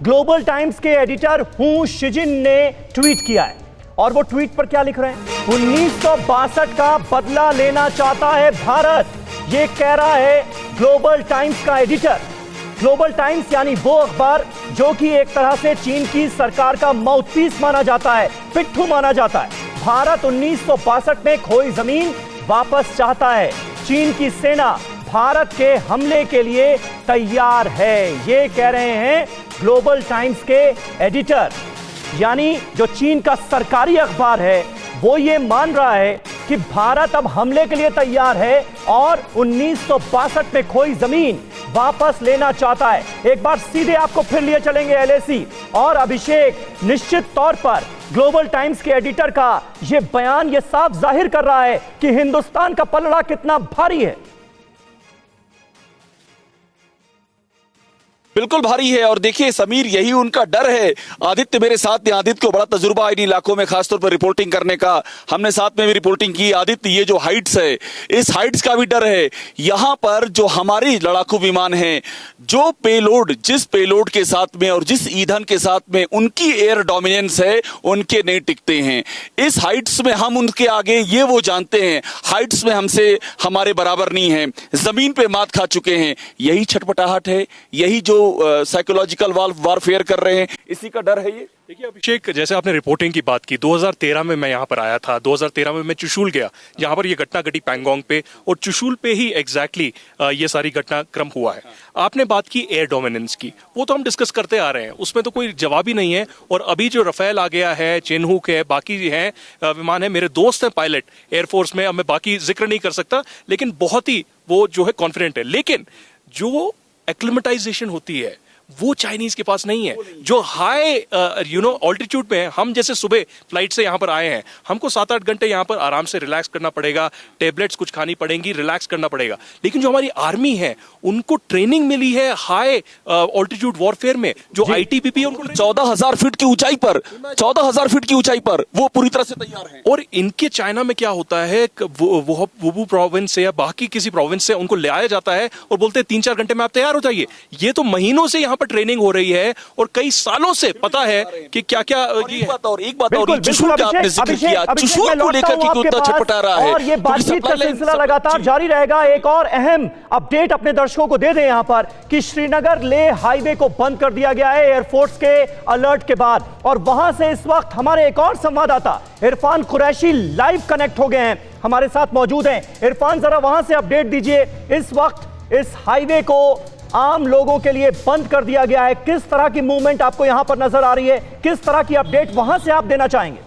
Global times के editor हू शिजिन ने tweet किया है और वो ट्वीट पर क्या लिख रहे हैं? 1962 का बदला लेना चाहता है भारत, ये कह रहा है ग्लोबल टाइम्स का एडिटर। ग्लोबल टाइम्स यानी वो अखबार जो कि एक तरह से चीन की सरकार का माउथपीस माना जाता है, पिट्ठू माना जाता है। भारत 1962 में खोई जमीन वापस चाहता है। चीन की सेना भारत के हमले के लिए तैयार है, ये कह रहे हैं ग्लोबल टाइम्स के एडिटर। यानी जो चीन का सरकारी अखबार है वो ये मान रहा है कि भारत अब हमले के लिए तैयार है और 1962 में खोई जमीन वापस लेना चाहता है। एक बार सीधे आपको फिर लिए चलेंगे एलएसी और अभिषेक। निश्चित तौर पर ग्लोबल टाइम्स के एडिटर का यह बयान यह साफ जाहिर कर रहा है कि हिंदुस्तान का पलड़ा कितना भारी है। बिल्कुल भारी है। और देखिए समीर, यही उनका डर है। आदित्य मेरे साथ हैं, आदित्य को बड़ा तजुर्बा है इन इलाकों में खासतौर पर रिपोर्टिंग करने का, हमने साथ में भी रिपोर्टिंग की। आदित्य, ये जो हाइट्स है, इस हाइट्स का भी डर है। यहां पर जो हमारे लड़ाकू विमान हैं, जो पेलोड, जिस पेलोड के साथ में और जिस ईंधन के साथ में उनकी एयर डोमिनेंस है, उनके नहीं टिकते हैं। इस हाइट्स में हम उनके आगे, ये वो जानते हैं, हाइट्स में हमसे हमारे बराबर नहीं है, जमीन पे मात खा चुके हैं। यही छटपटाहट है, यही जो साइकोलॉजिकल वॉरफेयर कर रहे हैं, इसी का डर है ये। देखिए अभिषेक, जैसे आपने रिपोर्टिंग की बात की, 2013 में मैं यहाँ पर आया था। 2013 में मैं चुशूल गया, जहाँ पर ये घटना घटी पैंगोंग पे, और चुशूल पे ही एग्जैक्टली ये सारी घटनाक्रम हुआ है। आपने बात की एयर डोमिनेंस की, वो तो हम डिस्कस करते आ रहे हैं, उसमें तो कोई जवाब ही नहीं है। और अभी जो रफेल आ गया है, चिन्हुक है, बाकी हैं विमान है, मेरे दोस्त हैं पायलट एयरफोर्स में, अब मैं बाकी जिक्र नहीं कर सकता, लेकिन बहुत ही वो जो है कॉन्फिडेंट है। लेकिन जो एक्लिमेटाइजेशन होती है वो चाइनीज के पास नहीं है। जो हाई ऑल्टीट्यूड पे है, हम जैसे सुबह फ्लाइट से यहाँ पर आए हैं, हमको 7-8 घंटे यहाँ पर आराम से रिलैक्स करना पड़ेगा, टेबलेट्स कुछ खानी पड़ेंगी, रिलैक्स करना पड़ेगा। लेकिन जो हमारी आर्मी है, उनको ट्रेनिंग मिली है हाई ऑल्टीट्यूड वॉरफेयर में, जो आईटीबीपी, उनको 14,000 फीट की ऊंचाई पर, 14,000 फीट की ऊंचाई पर वो पूरी तरह से तैयार है। और इनके चाइना में क्या होता है, वुबू प्रोविंस से या बाकी किसी प्रोविंस से उनको ले आया जाता है और बोलते हैं 3-4 घंटे में आप तैयार हो जाइए। ये तो महीनों से यहाँ पर ट्रेनिंग हो रही है और कई सालों से पता है कि क्या क्या। एक बात और चुशूल का आपने जिक्र किया, चुशूल को लेकर के क्यों छटपटा रहा है, और ये बातचीत का सिलसिला लगातार जारी रहेगा। एक और अहम अपडेट अपने दर्शकों को दे दें यहां पर कि श्रीनगर लेह हाईवे को बंद कर दिया गया है एयरफोर्स के अलर्ट के बाद। और वहां से इस वक्त हमारे एक और संवाददाता इरफान कुरैशी लाइव कनेक्ट हो गए हैं, हमारे साथ मौजूद हैं। इरफान, जरा वहां से अपडेट दीजिए। इस वक्त इस हाईवे को आम लोगों के लिए बंद कर दिया गया है, किस तरह की मूवमेंट आपको यहां पर नजर आ रही है, किस तरह की अपडेट वहां से आप देना चाहेंगे?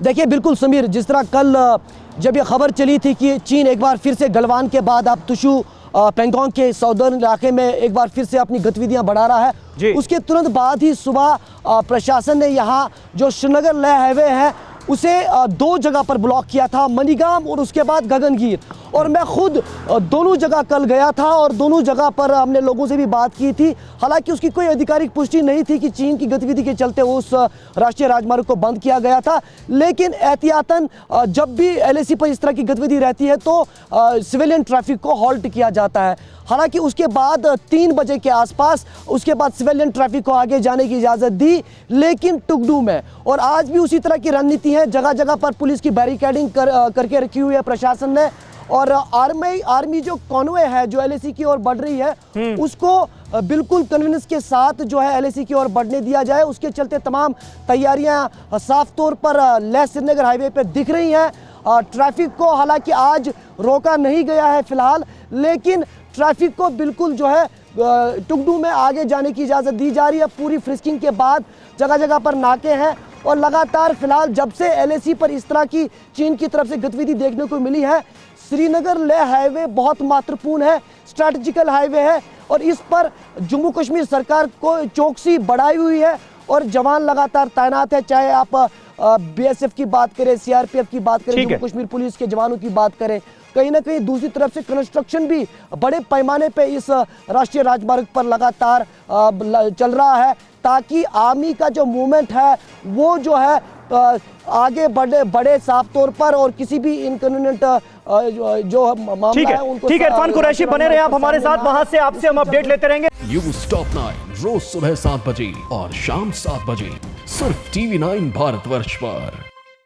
देखिए बिल्कुल समीर, जिस तरह कल जब यह खबर चली थी कि चीन एक बार फिर से गलवान के बाद अब तुशु पैंगोंग के सौदर्न इलाके में एक बार फिर से अपनी गतिविधियां बढ़ा रहा है, उसके तुरंत बाद ही सुबह प्रशासन ने यहाँ जो श्रीनगर लेह हाईवे है उसे 2 जगह पर ब्लॉक किया था, मनीगाम और उसके बाद गगनगीर। और मैं खुद दोनों जगह कल गया था और दोनों जगह पर हमने लोगों से भी बात की थी। हालांकि उसकी कोई आधिकारिक पुष्टि नहीं थी कि चीन की गतिविधि के चलते उस राष्ट्रीय राजमार्ग को बंद किया गया था, लेकिन एहतियातन जब भी एलएसी पर इस तरह की गतिविधि रहती है तो सिविलियन ट्रैफिक को हॉल्ट किया जाता है। हालांकि उसके बाद 3 बजे के आसपास उसके बाद सिविलियन ट्रैफिक को आगे जाने की इजाज़त दी, लेकिन टुगडू में। और आज भी उसी तरह की रणनीति है, जगह जगह पर पुलिस की बैरिकेडिंग करके रखी हुई है प्रशासन ने। और आर्मी जो कॉन्वे है जो एलएसी की ओर बढ़ रही है, उसको बिल्कुल कन्विंस के साथ जो है एलएसी की ओर बढ़ने दिया जाए। उसके चलते तमाम तैयारियां साफ तौर पर लेह श्रीनगर हाईवे पर दिख रही हैं। ट्रैफिक को हालांकि आज रोका नहीं गया है फिलहाल, लेकिन ट्रैफिक को बिल्कुल जो है टुगडू में आगे जाने की इजाज़त दी जा रही है। पूरी फ्रिस्किंग के बाद जगह जगह पर नाके हैं और लगातार फिलहाल जब से एलएसी पर इस तरह की चीन की तरफ से गतिविधि देखने को मिली है, श्रीनगर लेह हाईवे बहुत महत्वपूर्ण है, स्ट्रैटेजिकल हाईवे है और इस पर जम्मू कश्मीर सरकार को चौकसी बढ़ाई हुई है और जवान लगातार तैनात है। चाहे आप बीएसएफ की बात करें, सीआरपीएफ की बात करें, जम्मू कश्मीर पुलिस के जवानों की बात करें, कहीं ना कहीं दूसरी तरफ से कंस्ट्रक्शन भी बड़े पैमाने पे इस राष्ट्रीय राजमार्ग पर लगातार चल रहा है, ताकि आर्मी का जो मूवमेंट है वो जो है आगे बढ़े साफ तौर पर और किसी भी इनकन्वीनियंट जो मामला ठीक है है, उनको ठीक है। इरफान कुरैशी बने रहे आप हमारे साथ, वहां से आपसे हम अपडेट लेते रहेंगे। न्यूज़ टॉप 9 रोज सुबह 7 बजे और शाम 7 बजे सिर्फ TV9 भारतवर्ष पर।